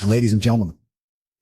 Ladies and gentlemen,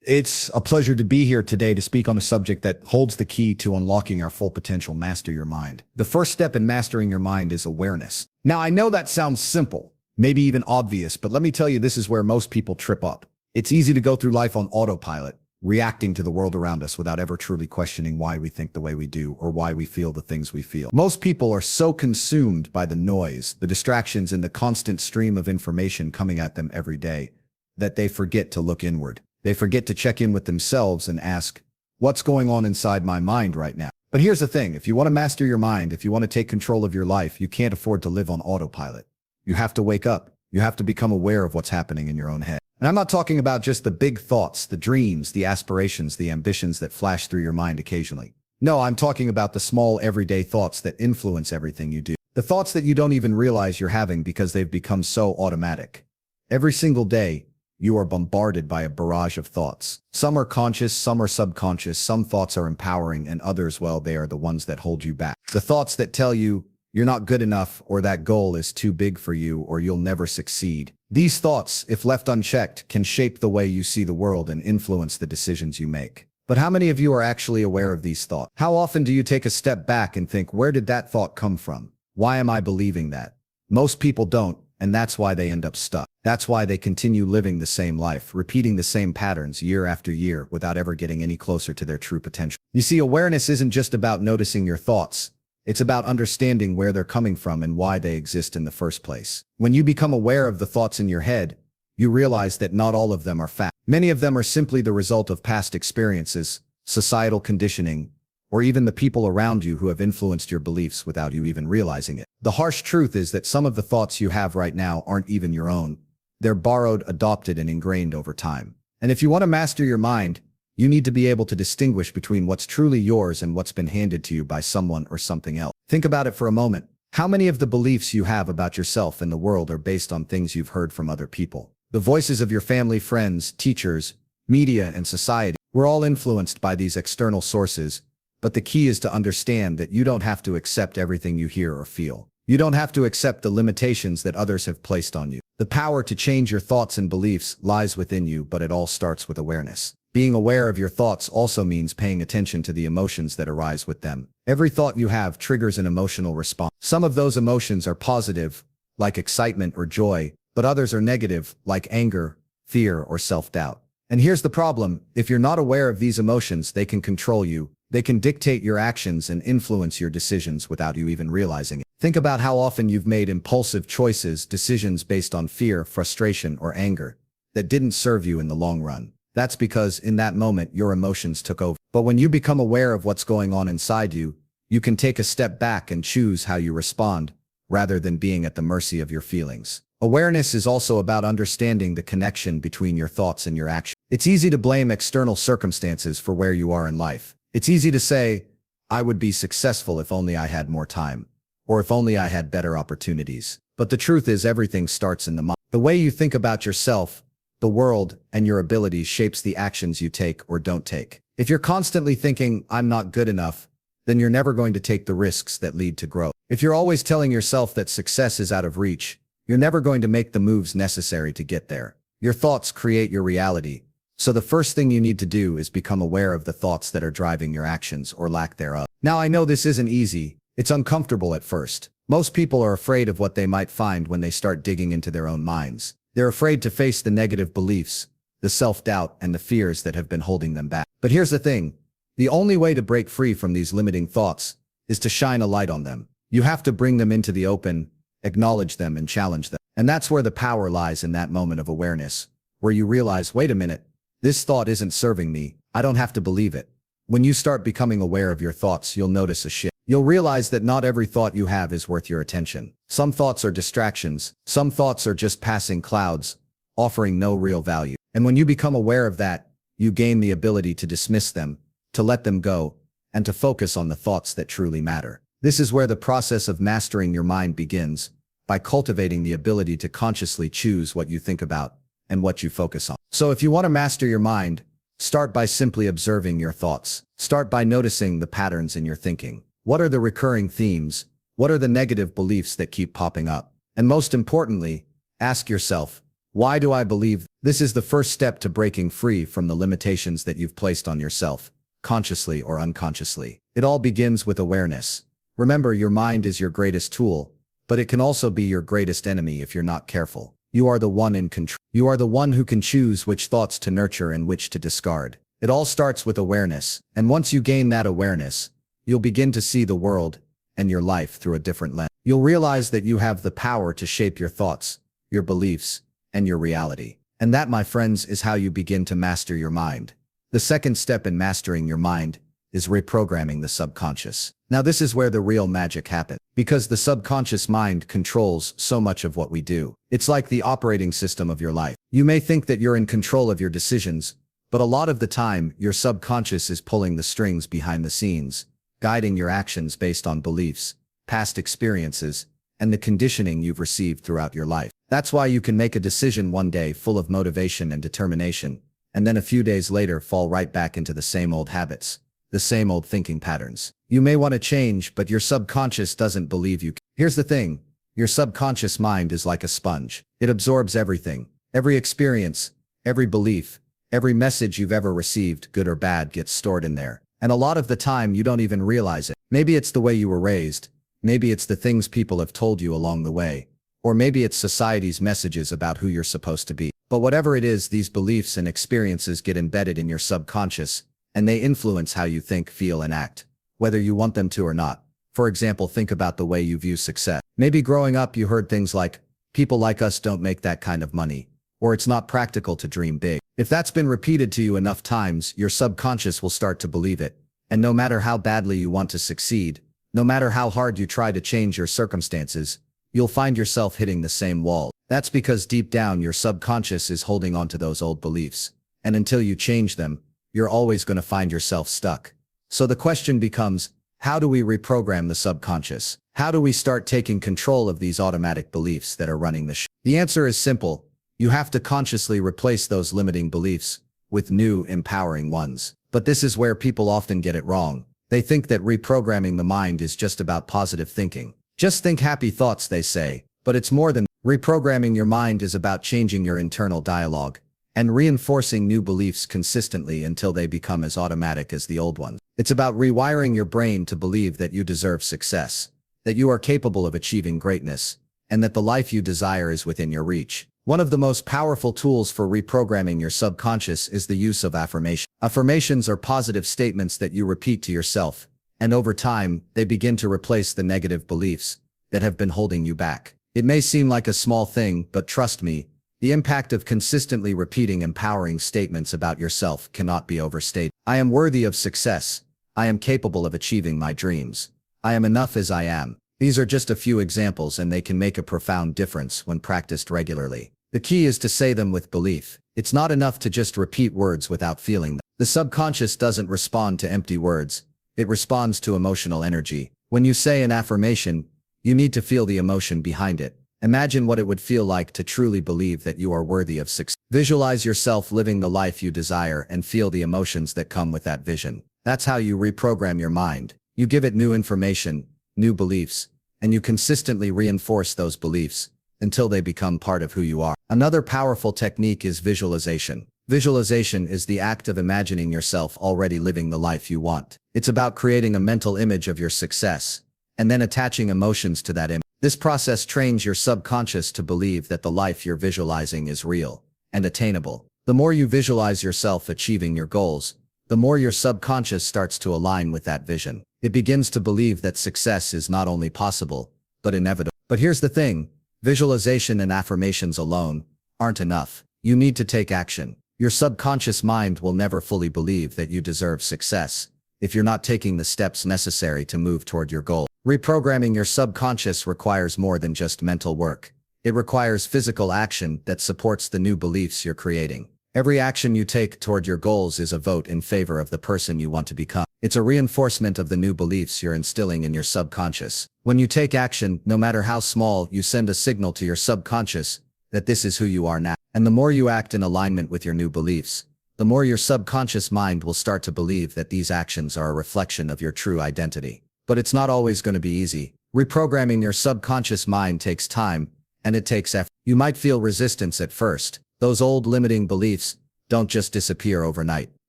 it's a pleasure to be here today to speak on a subject that holds the key to unlocking our full potential: master your mind. The first step in mastering your mind is awareness. Now, I know that sounds simple, maybe even obvious, but let me tell you, this is where most people trip up. It's easy to go through life on autopilot, reacting to the world around us without ever truly questioning why we think the way we do or why we feel the things we feel. Most people are so consumed by the noise, the distractions, and the constant stream of information coming at them every day that they forget to look inward. They forget to check in with themselves and ask, what's going on inside my mind right now? But here's the thing: if you want to master your mind, if you want to take control of your life, you can't afford to live on autopilot. You have to wake up. You have to become aware of what's happening in your own head. And I'm not talking about just the big thoughts, the dreams, the aspirations, the ambitions that flash through your mind occasionally. No, I'm talking about the small, everyday thoughts that influence everything you do. The thoughts that you don't even realize you're having because they've become so automatic. Every single day, you are bombarded by a barrage of thoughts. Some are conscious, some are subconscious, some thoughts are empowering, and others, well, they are the ones that hold you back. The thoughts that tell you you're not good enough, or that goal is too big for you, or you'll never succeed. These thoughts, if left unchecked, can shape the way you see the world and influence the decisions you make. But how many of you are actually aware of these thoughts? How often do you take a step back and think, where did that thought come from? Why am I believing that? Most people don't, and that's why they end up stuck. That's why they continue living the same life, repeating the same patterns year after year without ever getting any closer to their true potential. You see, awareness isn't just about noticing your thoughts. It's about understanding where they're coming from and why they exist in the first place. When you become aware of the thoughts in your head, you realize that not all of them are fact. Many of them are simply the result of past experiences, societal conditioning, or even the people around you who have influenced your beliefs without you even realizing it. The harsh truth is that some of the thoughts you have right now aren't even your own. They're borrowed, adopted, and ingrained over time. And if you want to master your mind, you need to be able to distinguish between what's truly yours and what's been handed to you by someone or something else. Think about it for a moment. How many of the beliefs you have about yourself and the world are based on things you've heard from other people? The voices of your family, friends, teachers, media, and society. We're all influenced by these external sources, but the key is to understand that you don't have to accept everything you hear or feel. You don't have to accept the limitations that others have placed on you. The power to change your thoughts and beliefs lies within you, but it all starts with awareness. Being aware of your thoughts also means paying attention to the emotions that arise with them. Every thought you have triggers an emotional response. Some of those emotions are positive, like excitement or joy, but others are negative, like anger, fear, or self-doubt. And here's the problem: if you're not aware of these emotions, they can control you. They can dictate your actions and influence your decisions without you even realizing it. Think about how often you've made impulsive choices, decisions based on fear, frustration, or anger that didn't serve you in the long run. That's because in that moment, your emotions took over. But when you become aware of what's going on inside you, you can take a step back and choose how you respond, rather than being at the mercy of your feelings. Awareness is also about understanding the connection between your thoughts and your actions. It's easy to blame external circumstances for where you are in life. It's easy to say, I would be successful if only I had more time, or if only I had better opportunities. But the truth is, everything starts in the mind. The way you think about yourself, the world, and your abilities shapes the actions you take or don't take. If you're constantly thinking, I'm not good enough, then you're never going to take the risks that lead to growth. If you're always telling yourself that success is out of reach, you're never going to make the moves necessary to get there. Your thoughts create your reality. So the first thing you need to do is become aware of the thoughts that are driving your actions or lack thereof. Now, I know this isn't easy. It's uncomfortable at first. Most people are afraid of what they might find when they start digging into their own minds. They're afraid to face the negative beliefs, the self-doubt, and the fears that have been holding them back. But here's the thing: the only way to break free from these limiting thoughts is to shine a light on them. You have to bring them into the open, acknowledge them, and challenge them. And that's where the power lies, in that moment of awareness, where you realize, wait a minute, this thought isn't serving me. I don't have to believe it. When you start becoming aware of your thoughts, you'll notice a shift. You'll realize that not every thought you have is worth your attention. Some thoughts are distractions. Some thoughts are just passing clouds, offering no real value. And when you become aware of that, you gain the ability to dismiss them, to let them go, and to focus on the thoughts that truly matter. This is where the process of mastering your mind begins, by cultivating the ability to consciously choose what you think about and what you focus on. So if you want to master your mind, start by simply observing your thoughts. Start by noticing the patterns in your thinking. What are the recurring themes? What are the negative beliefs that keep popping up? And most importantly, ask yourself, Why do I believe? This is the first step to breaking free from the limitations that you've placed on yourself, consciously or unconsciously. It all begins with awareness. Remember, your mind is your greatest tool, but it can also be your greatest enemy if you're not careful. You are the one in control. You are the one who can choose which thoughts to nurture and which to discard. It all starts with awareness, and once you gain that awareness, you'll begin to see the world and your life through a different lens. You'll realize that you have the power to shape your thoughts, your beliefs, and your reality. And that, my friends, is how you begin to master your mind. The second step in mastering your mind is reprogramming the subconscious. Now, this is where the real magic happens, because the subconscious mind controls so much of what we do. It's like the operating system of your life. You may think that you're in control of your decisions, but a lot of the time, your subconscious is pulling the strings behind the scenes, guiding your actions based on beliefs, past experiences, and the conditioning you've received throughout your life. That's why you can make a decision one day full of motivation and determination, and then a few days later fall right back into the same old habits, the same old thinking patterns. You may want to change, but your subconscious doesn't believe you can. Here's the thing. Your subconscious mind is like a sponge. It absorbs everything. Every experience, every belief, every message you've ever received, good or bad, gets stored in there. And a lot of the time you don't even realize it. Maybe it's the way you were raised. Maybe it's the things people have told you along the way. Or maybe it's society's messages about who you're supposed to be. But whatever it is, these beliefs and experiences get embedded in your subconscious, and they influence how you think, feel, and act, whether you want them to or not. For example, think about the way you view success. Maybe growing up you heard things like, people like us don't make that kind of money, or it's not practical to dream big. If that's been repeated to you enough times, your subconscious will start to believe it. And no matter how badly you want to succeed, no matter how hard you try to change your circumstances, you'll find yourself hitting the same wall. That's because deep down your subconscious is holding on to those old beliefs. And until you change them, you're always going to find yourself stuck. So the question becomes, how do we reprogram the subconscious? How do we start taking control of these automatic beliefs that are running the show? The answer is simple. You have to consciously replace those limiting beliefs with new, empowering ones. But this is where people often get it wrong. They think that reprogramming the mind is just about positive thinking. Just think happy thoughts, they say. But it's more than reprogramming your mind is about changing your internal dialogue and reinforcing new beliefs consistently until they become as automatic as the old ones. It's about rewiring your brain to believe that you deserve success, that you are capable of achieving greatness, and that the life you desire is within your reach. One of the most powerful tools for reprogramming your subconscious is the use of affirmation. Affirmations are positive statements that you repeat to yourself, and over time, they begin to replace the negative beliefs that have been holding you back. It may seem like a small thing, but trust me, the impact of consistently repeating empowering statements about yourself cannot be overstated. I am worthy of success. I am capable of achieving my dreams. I am enough as I am. These are just a few examples, and they can make a profound difference when practiced regularly. The key is to say them with belief. It's not enough to just repeat words without feeling them. The subconscious doesn't respond to empty words. It responds to emotional energy. When you say an affirmation, you need to feel the emotion behind it. Imagine what it would feel like to truly believe that you are worthy of success. Visualize yourself living the life you desire and feel the emotions that come with that vision. That's how you reprogram your mind. You give it new information, new beliefs, and you consistently reinforce those beliefs until they become part of who you are. Another powerful technique is visualization. Visualization is the act of imagining yourself already living the life you want. It's about creating a mental image of your success and then attaching emotions to that image. This process trains your subconscious to believe that the life you're visualizing is real and attainable. The more you visualize yourself achieving your goals, the more your subconscious starts to align with that vision. It begins to believe that success is not only possible, but inevitable. But here's the thing, visualization and affirmations alone aren't enough. You need to take action. Your subconscious mind will never fully believe that you deserve success if you're not taking the steps necessary to move toward your goal. Reprogramming your subconscious requires more than just mental work. It requires physical action that supports the new beliefs you're creating. Every action you take toward your goals is a vote in favor of the person you want to become. It's a reinforcement of the new beliefs you're instilling in your subconscious. When you take action, no matter how small, you send a signal to your subconscious that this is who you are now. And the more you act in alignment with your new beliefs, the more your subconscious mind will start to believe that these actions are a reflection of your true identity. But it's not always going to be easy. Reprogramming your subconscious mind takes time, and it takes effort. You might feel resistance at first. Those old limiting beliefs don't just disappear overnight.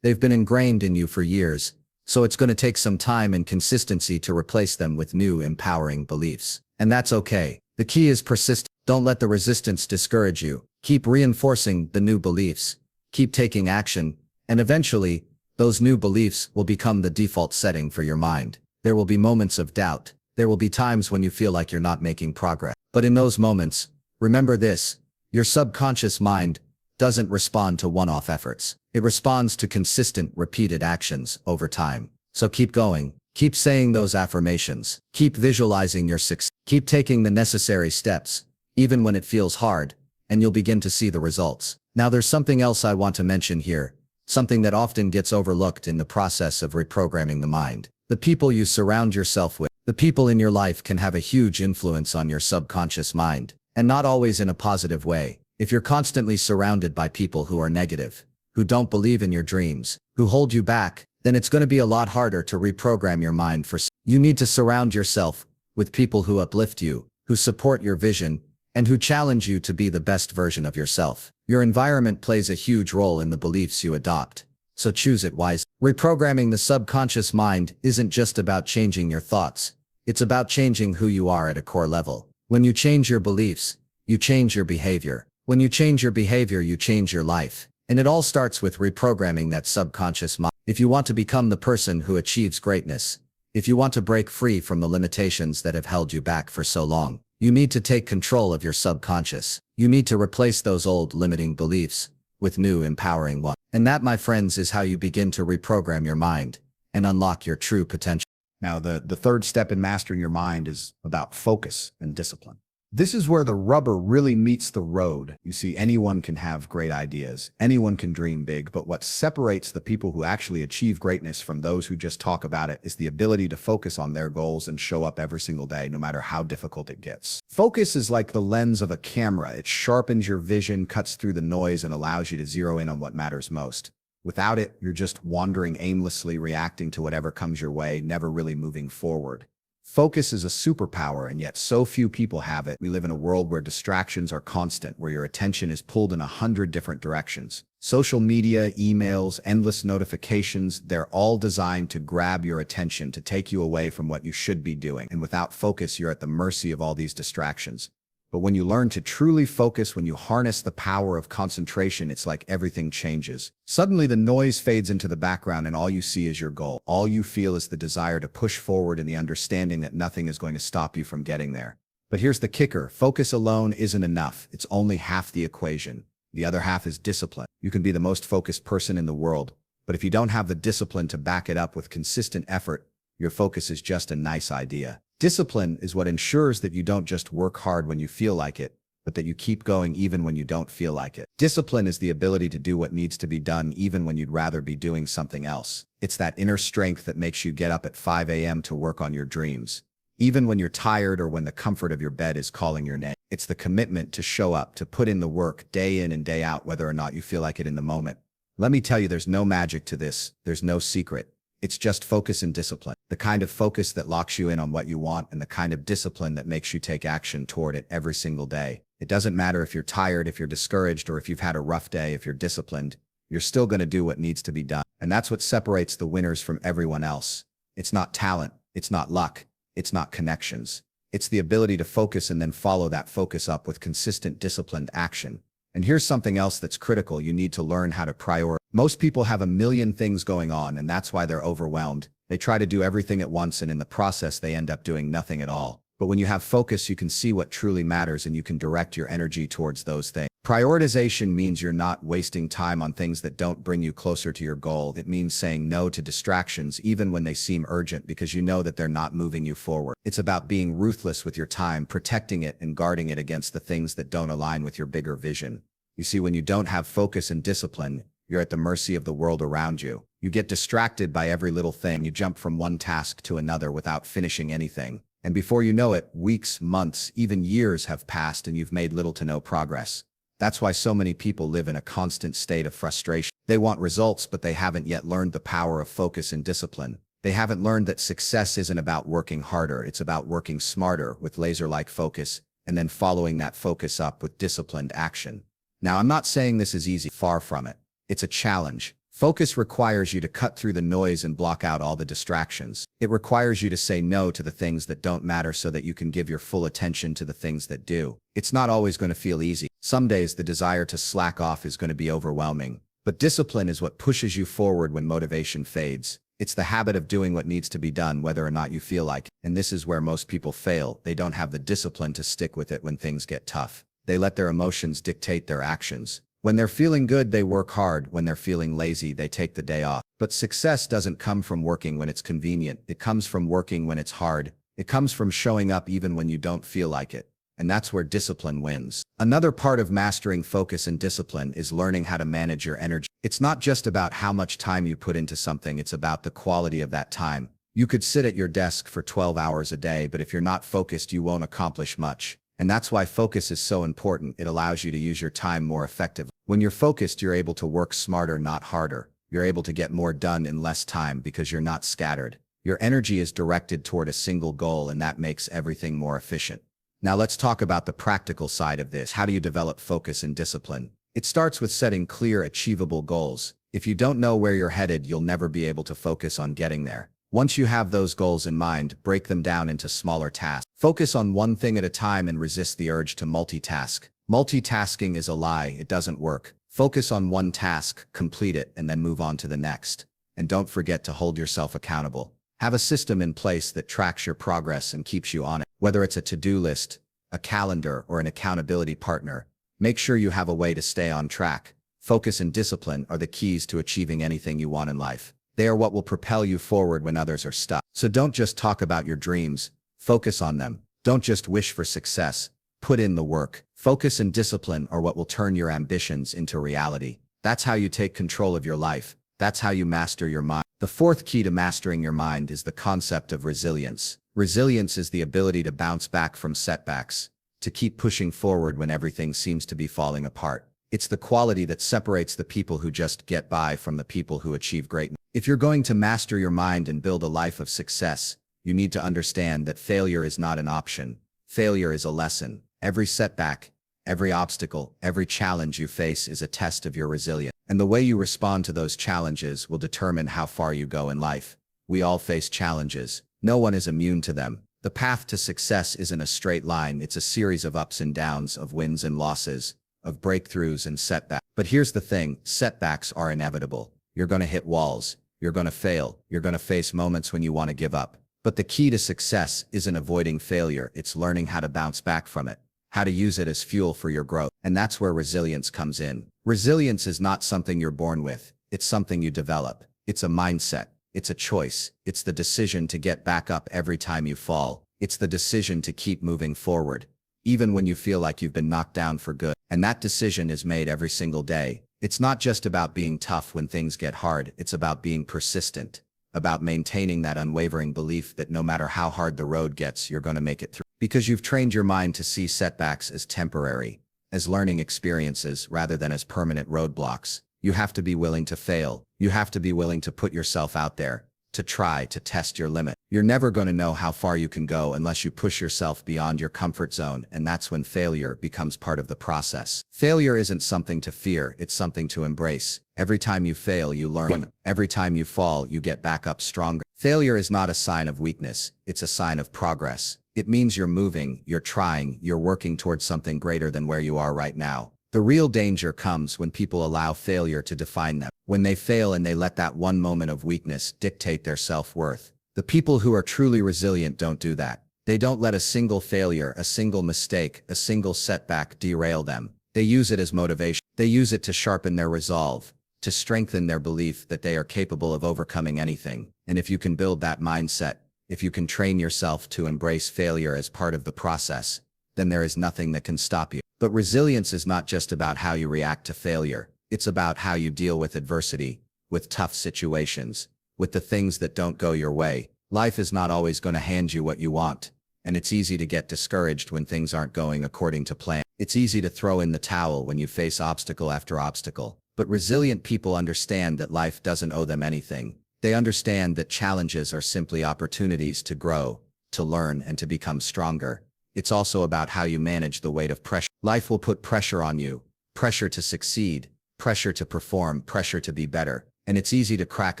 They've been ingrained in you for years, so it's going to take some time and consistency to replace them with new, empowering beliefs. And that's okay. The key is persist. Don't let the resistance discourage you. Keep reinforcing the new beliefs. Keep taking action, and eventually, those new beliefs will become the default setting for your mind. There will be moments of doubt. There will be times when you feel like you're not making progress. But in those moments, remember this: your subconscious mind doesn't respond to one-off efforts. It responds to consistent, repeated actions over time. So keep going. Keep saying those affirmations. Keep visualizing your success. Keep taking the necessary steps, even when it feels hard, and you'll begin to see the results. Now there's something else I want to mention here, something that often gets overlooked in the process of reprogramming the mind. The people you surround yourself with. The people in your life can have a huge influence on your subconscious mind, and not always in a positive way. If you're constantly surrounded by people who are negative, who don't believe in your dreams, who hold you back, then it's going to be a lot harder to reprogram your mind for. You need to surround yourself with people who uplift you, who support your vision, and who challenge you to be the best version of yourself. Your environment plays a huge role in the beliefs you adopt, so choose it wisely. Reprogramming the subconscious mind isn't just about changing your thoughts. It's about changing who you are at a core level. When you change your beliefs, you change your behavior. When you change your behavior, you change your life. And it all starts with reprogramming that subconscious mind. If you want to become the person who achieves greatness, if you want to break free from the limitations that have held you back for so long, you need to take control of your subconscious. You need to replace those old limiting beliefs with new empowering ones. And that, my friends, is how you begin to reprogram your mind and unlock your true potential. Now, the third step in mastering your mind is about focus and discipline. This is where the rubber really meets the road. You see, anyone can have great ideas. Anyone can dream big, but what separates the people who actually achieve greatness from those who just talk about it is the ability to focus on their goals and show up every single day, no matter how difficult it gets. Focus is like the lens of a camera. It sharpens your vision, cuts through the noise, and allows you to zero in on what matters most. Without it, you're just wandering aimlessly, reacting to whatever comes your way, never really moving forward. Focus is a superpower, and yet so few people have it. We live in a world where distractions are constant, where your attention is pulled in 100 different directions. Social media, emails, endless notifications, they're all designed to grab your attention, to take you away from what you should be doing. And without focus, you're at the mercy of all these distractions. But when you learn to truly focus, when you harness the power of concentration, it's like everything changes. Suddenly the noise fades into the background and all you see is your goal. All you feel is the desire to push forward and the understanding that nothing is going to stop you from getting there. But here's the kicker: focus alone isn't enough. It's only half the equation. The other half is discipline. You can be the most focused person in the world, but if you don't have the discipline to back it up with consistent effort, your focus is just a nice idea. Discipline is what ensures that you don't just work hard when you feel like it, but that you keep going even when you don't feel like it. Discipline is the ability to do what needs to be done even when you'd rather be doing something else. It's that inner strength that makes you get up at 5 a.m. to work on your dreams, even when you're tired or when the comfort of your bed is calling your name. It's the commitment to show up, to put in the work day in and day out, whether or not you feel like it in the moment. Let me tell you, there's no magic to this. There's no secret. It's just focus and discipline. The kind of focus that locks you in on what you want, and the kind of discipline that makes you take action toward it every single day. It doesn't matter if you're tired, if you're discouraged, or if you've had a rough day. If you're disciplined, you're still going to do what needs to be done. And that's what separates the winners from everyone else. It's not talent. It's not luck. It's not connections. It's the ability to focus and then follow that focus up with consistent, disciplined action. And here's something else that's critical. You need to learn how to prioritize. Most people have a million things going on, and that's why they're overwhelmed. They try to do everything at once, and in the process, they end up doing nothing at all. But when you have focus, you can see what truly matters, and you can direct your energy towards those things. Prioritization means you're not wasting time on things that don't bring you closer to your goal. It means saying no to distractions, even when they seem urgent, because you know that they're not moving you forward. It's about being ruthless with your time, protecting it and guarding it against the things that don't align with your bigger vision. You see, when you don't have focus and discipline, you're at the mercy of the world around you. You get distracted by every little thing. You jump from one task to another without finishing anything. And before you know it, weeks, months, even years have passed and you've made little to no progress. That's why so many people live in a constant state of frustration. They want results, but they haven't yet learned the power of focus and discipline. They haven't learned that success isn't about working harder. It's about working smarter with laser-like focus, and then following that focus up with disciplined action. Now, I'm not saying this is easy, far from it. It's a challenge. Focus requires you to cut through the noise and block out all the distractions. It requires you to say no to the things that don't matter so that you can give your full attention to the things that do. It's not always going to feel easy. Some days the desire to slack off is going to be overwhelming. But discipline is what pushes you forward when motivation fades. It's the habit of doing what needs to be done whether or not you feel like it. And this is where most people fail. They don't have the discipline to stick with it when things get tough. They let their emotions dictate their actions. When they're feeling good, they work hard. When they're feeling lazy, they take the day off. But success doesn't come from working when it's convenient. It comes from working when it's hard. It comes from showing up even when you don't feel like it. And that's where discipline wins. Another part of mastering focus and discipline is learning how to manage your energy. It's not just about how much time you put into something, it's about the quality of that time. You could sit at your desk for 12 hours a day, but if you're not focused, you won't accomplish much. And that's why focus is so important. It allows you to use your time more effectively. When you're focused, you're able to work smarter, not harder. You're able to get more done in less time because you're not scattered. Your energy is directed toward a single goal, and that makes everything more efficient. Now let's talk about the practical side of this. How do you develop focus and discipline? It starts with setting clear, achievable goals. If you don't know where you're headed, you'll never be able to focus on getting there. Once you have those goals in mind, break them down into smaller tasks. Focus on one thing at a time and resist the urge to multitask. Multitasking is a lie. It doesn't work. Focus on one task, complete it, and then move on to the next. And don't forget to hold yourself accountable. Have a system in place that tracks your progress and keeps you on it. Whether it's a to-do list, a calendar, or an accountability partner, make sure you have a way to stay on track. Focus and discipline are the keys to achieving anything you want in life. They are what will propel you forward when others are stuck. So don't just talk about your dreams, focus on them. Don't just wish for success, put in the work. Focus and discipline are what will turn your ambitions into reality. That's how you take control of your life. That's how you master your mind. The fourth key to mastering your mind is the concept of resilience. Resilience is the ability to bounce back from setbacks, to keep pushing forward when everything seems to be falling apart. It's the quality that separates the people who just get by from the people who achieve greatness. If you're going to master your mind and build a life of success, you need to understand that failure is not an option. Failure is a lesson. Every setback, every obstacle, every challenge you face is a test of your resilience. And the way you respond to those challenges will determine how far you go in life. We all face challenges. No one is immune to them. The path to success isn't a straight line. It's a series of ups and downs, of wins and losses, of breakthroughs and setbacks. But here's the thing, setbacks are inevitable. You're going to hit walls. You're going to fail. You're going to face moments when you want to give up. But the key to success isn't avoiding failure. It's learning how to bounce back from it, how to use it as fuel for your growth. And that's where resilience comes in. Resilience is not something you're born with. It's something you develop. It's a mindset. It's a choice. It's the decision to get back up every time you fall. It's the decision to keep moving forward, even when you feel like you've been knocked down for good. And that decision is made every single day. It's not just about being tough when things get hard. It's about being persistent, about maintaining that unwavering belief that no matter how hard the road gets, you're going to make it through. Because you've trained your mind to see setbacks as temporary, as learning experiences rather than as permanent roadblocks. You have to be willing to fail. You have to be willing to put yourself out there, to try, to test your limit. You're never going to know how far you can go unless you push yourself beyond your comfort zone, and that's when failure becomes part of the process. Failure isn't something to fear, it's something to embrace. Every time you fail, you learn. Every time you fall, you get back up stronger. Failure is not a sign of weakness, it's a sign of progress. It means you're moving, you're trying, you're working towards something greater than where you are right now. The real danger comes when people allow failure to define them. When they fail and they let that one moment of weakness dictate their self-worth. The people who are truly resilient don't do that. They don't let a single failure, a single mistake, a single setback derail them. They use it as motivation. They use it to sharpen their resolve, to strengthen their belief that they are capable of overcoming anything. And if you can build that mindset, if you can train yourself to embrace failure as part of the process, then there is nothing that can stop you. But resilience is not just about how you react to failure. It's about how you deal with adversity, with tough situations, with the things that don't go your way. Life is not always going to hand you what you want, and it's easy to get discouraged when things aren't going according to plan. It's easy to throw in the towel when you face obstacle after obstacle. But resilient people understand that life doesn't owe them anything. They understand that challenges are simply opportunities to grow, to learn, and to become stronger. it's also about how you manage the weight of pressure. Life will put pressure on you, pressure to succeed, pressure to perform, pressure to be better. And it's easy to crack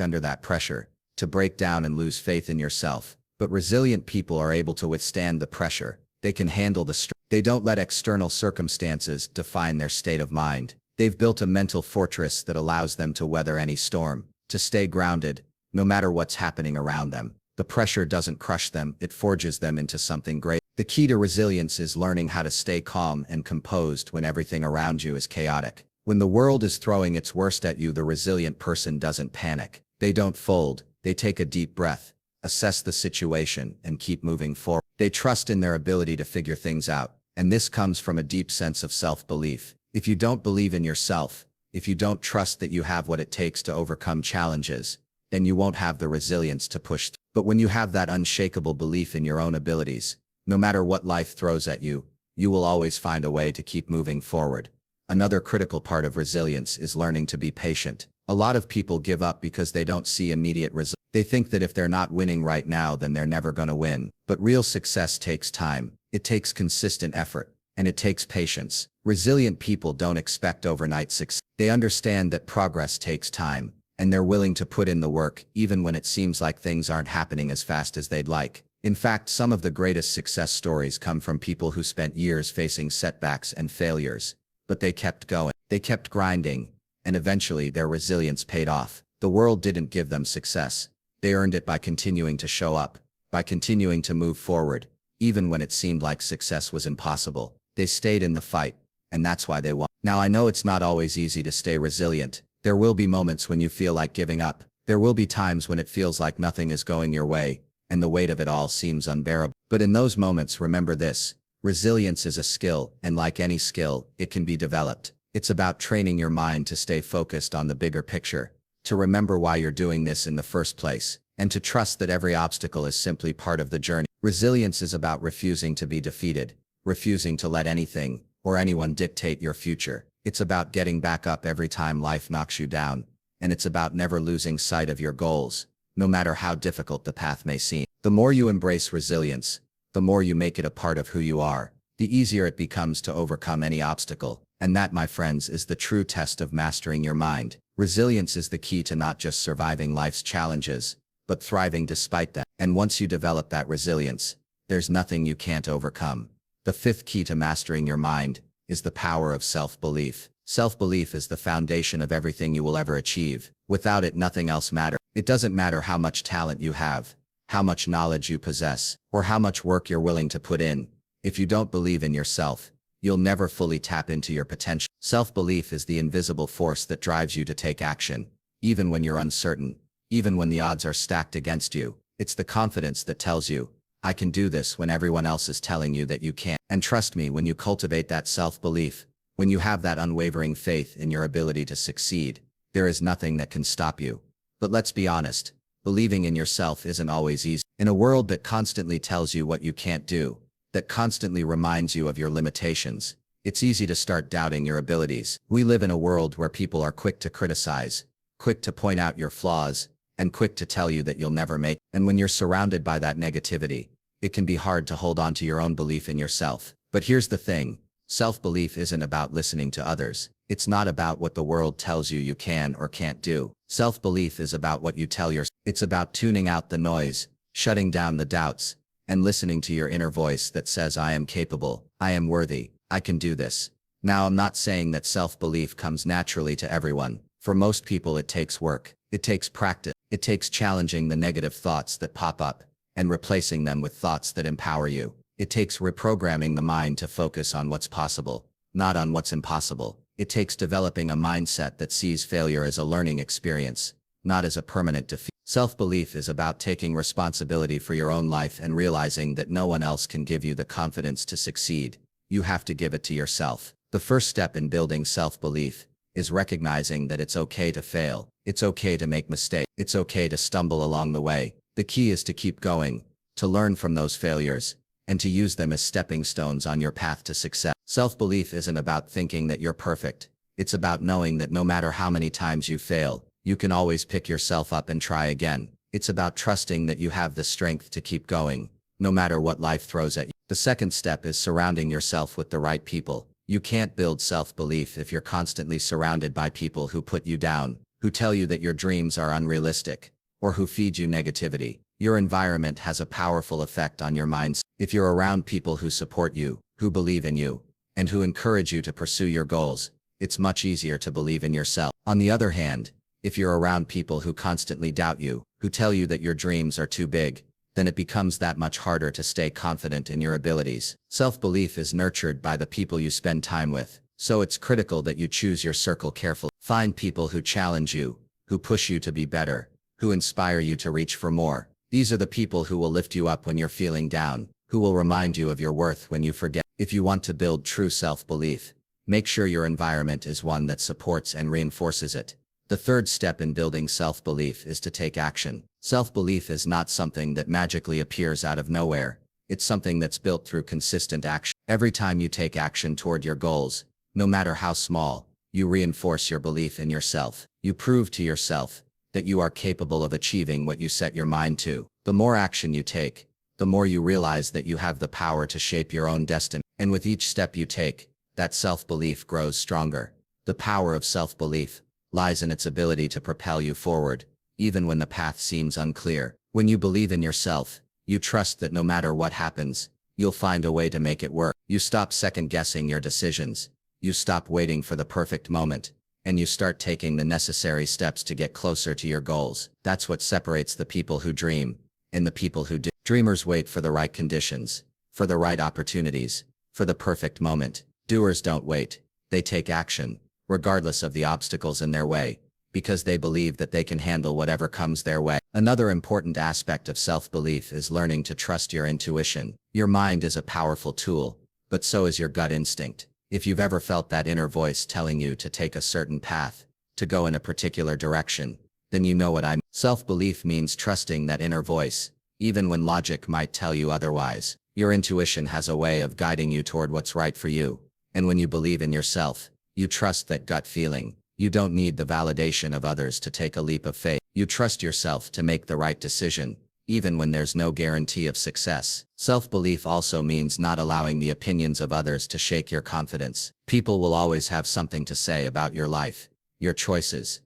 under that pressure, to break down and lose faith in yourself. But resilient people are able to withstand the pressure. They can handle the stress. They don't let external circumstances define their state of mind. They've built a mental fortress that allows them to weather any storm, to stay grounded, no matter what's happening around them. The pressure doesn't crush them, it forges them into something great. The key to resilience is learning how to stay calm and composed when everything around you is chaotic. When the world is throwing its worst at you, the resilient person doesn't panic. They don't fold. They take a deep breath, assess the situation, and keep moving forward. They trust in their ability to figure things out, and this comes from a deep sense of self-belief. If you don't believe in yourself, if you don't trust that you have what it takes to overcome challenges, then you won't have the resilience to push through. But when you have that unshakable belief in your own abilities, no matter what life throws at you, you will always find a way to keep moving forward. Another critical part of resilience is learning to be patient. A lot of people give up because they don't see immediate results. They think that if they're not winning right now, then they're never going to win. But real success takes time. It takes consistent effort, and it takes patience. Resilient people don't expect overnight success. They understand that progress takes time, and they're willing to put in the work even when it seems like things aren't happening as fast as they'd like. In fact, some of the greatest success stories come from people who spent years facing setbacks and failures, but they kept going. They kept grinding, and eventually their resilience paid off. The world didn't give them success. They earned it by continuing to show up, by continuing to move forward, even when it seemed like success was impossible. They stayed in the fight, and that's why they won. Now, I know it's not always easy to stay resilient. There will be moments when you feel like giving up. There will be times when it feels like nothing is going your way, and the weight of it all seems unbearable. But in those moments, remember this: resilience is a skill, and like any skill, it can be developed. It's about training your mind to stay focused on the bigger picture, to remember why you're doing this in the first place, and to trust that every obstacle is simply part of the journey. Resilience is about refusing to be defeated, refusing to let anything or anyone dictate your future. It's about getting back up every time life knocks you down, and it's about never losing sight of your goals, no matter how difficult the path may seem. The more you embrace resilience, the more you make it a part of who you are, the easier it becomes to overcome any obstacle. And that, my friends, is the true test of mastering your mind. Resilience is the key to not just surviving life's challenges, but thriving despite them. And once you develop that resilience, there's nothing you can't overcome. The fifth key to mastering your mind is the power of self-belief. Self-belief is the foundation of everything you will ever achieve. Without it, nothing else matters. It doesn't matter how much talent you have, how much knowledge you possess, or how much work you're willing to put in. If you don't believe in yourself, you'll never fully tap into your potential. Self-belief is the invisible force that drives you to take action, even when you're uncertain, even when the odds are stacked against you. It's the confidence that tells you, I can do this, when everyone else is telling you that you can't. And trust me, when you cultivate that self-belief, when you have that unwavering faith in your ability to succeed, there is nothing that can stop you. But let's be honest, believing in yourself isn't always easy. In a world that constantly tells you what you can't do, that constantly reminds you of your limitations, it's easy to start doubting your abilities. We live in a world where people are quick to criticize, quick to point out your flaws, and quick to tell you that you'll never make it. And when you're surrounded by that negativity, it can be hard to hold on to your own belief in yourself. But here's the thing: self-belief isn't about listening to others. It's not about what the world tells you can or can't do. Self-belief is about what you tell yourself. It's about tuning out the noise, shutting down the doubts, and listening to your inner voice that says, I am capable, I am worthy, I can do this. Now, I'm not saying that self-belief comes naturally to everyone. For most people, it takes work. It takes practice. It takes challenging the negative thoughts that pop up and replacing them with thoughts that empower you. It takes reprogramming the mind to focus on what's possible, not on what's impossible. It takes developing a mindset that sees failure as a learning experience, not as a permanent defeat. Self-belief is about taking responsibility for your own life and realizing that no one else can give you the confidence to succeed. You have to give it to yourself. The first step in building self-belief is recognizing that it's okay to fail. It's okay to make mistakes. It's okay to stumble along the way. The key is to keep going, to learn from those failures, and to use them as stepping stones on your path to success. Self-belief isn't about thinking that you're perfect. It's about knowing that no matter how many times you fail, you can always pick yourself up and try again. It's about trusting that you have the strength to keep going, no matter what life throws at you. The second step is surrounding yourself with the right people. You can't build self-belief if you're constantly surrounded by people who put you down, who tell you that your dreams are unrealistic, or who feed you negativity. Your environment has a powerful effect on your mind. If you're around people who support you, who believe in you, and who encourage you to pursue your goals, it's much easier to believe in yourself. On the other hand, if you're around people who constantly doubt you, who tell you that your dreams are too big, then it becomes that much harder to stay confident in your abilities. Self-belief is nurtured by the people you spend time with, so it's critical that you choose your circle carefully. Find people who challenge you, who push you to be better, who inspire you to reach for more. These are the people who will lift you up when you're feeling down, who will remind you of your worth when you forget. If you want to build true self-belief, make sure your environment is one that supports and reinforces it. The third step in building self-belief is to take action. Self-belief is not something that magically appears out of nowhere. It's something that's built through consistent action. Every time you take action toward your goals, no matter how small, you reinforce your belief in yourself. You prove to yourself that you are capable of achieving what you set your mind to. The more action you take, the more you realize that you have the power to shape your own destiny. And with each step you take, that self-belief grows stronger. The power of self-belief lies in its ability to propel you forward, even when the path seems unclear. When you believe in yourself, you trust that no matter what happens, you'll find a way to make it work. You stop second-guessing your decisions. You stop waiting for the perfect moment, and you start taking the necessary steps to get closer to your goals. That's what separates the people who dream and the people who do. Dreamers wait for the right conditions, for the right opportunities, for the perfect moment. Doers don't wait. They take action, regardless of the obstacles in their way, because they believe that they can handle whatever comes their way. Another important aspect of self-belief is learning to trust your intuition. Your mind is a powerful tool, but so is your gut instinct. If you've ever felt that inner voice telling you to take a certain path, to go in a particular direction, then you know what I mean. Self-belief means trusting that inner voice, even when logic might tell you otherwise. Your intuition has a way of guiding you toward what's right for you. And when you believe in yourself, you trust that gut feeling. You don't need the validation of others to take a leap of faith. You trust yourself to make the right decision, even when there's no guarantee of success. Self-belief also means not allowing the opinions of others to shake your confidence. People will always have something to say about your life, your choices.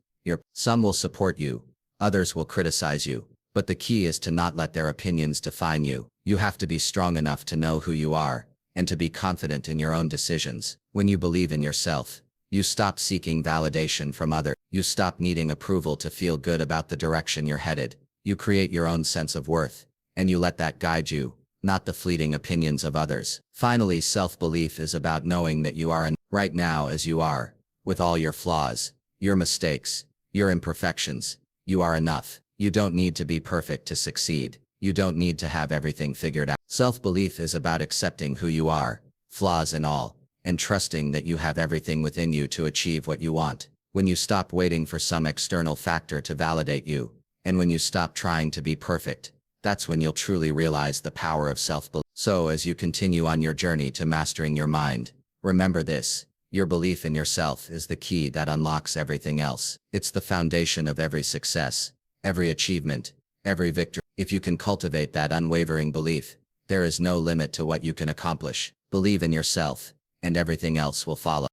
Some will support you, others will criticize you, but the key is to not let their opinions define you. You have to be strong enough to know who you are, and to be confident in your own decisions. When you believe in yourself, you stop seeking validation from others. You stop needing approval to feel good about the direction you're headed. You create your own sense of worth, and you let that guide you, not the fleeting opinions of others. Finally, self-belief is about knowing that you are enough right now as you are, with all your flaws, your mistakes, your imperfections. You are enough. You don't need to be perfect to succeed. You don't need to have everything figured out. Self-belief is about accepting who you are, flaws and all, and trusting that you have everything within you to achieve what you want. When you stop waiting for some external factor to validate you, and when you stop trying to be perfect, that's when you'll truly realize the power of self-belief. So as you continue on your journey to mastering your mind, remember this: your belief in yourself is the key that unlocks everything else. It's the foundation of every success, every achievement, every victory. If you can cultivate that unwavering belief, there is no limit to what you can accomplish. Believe in yourself, and everything else will follow.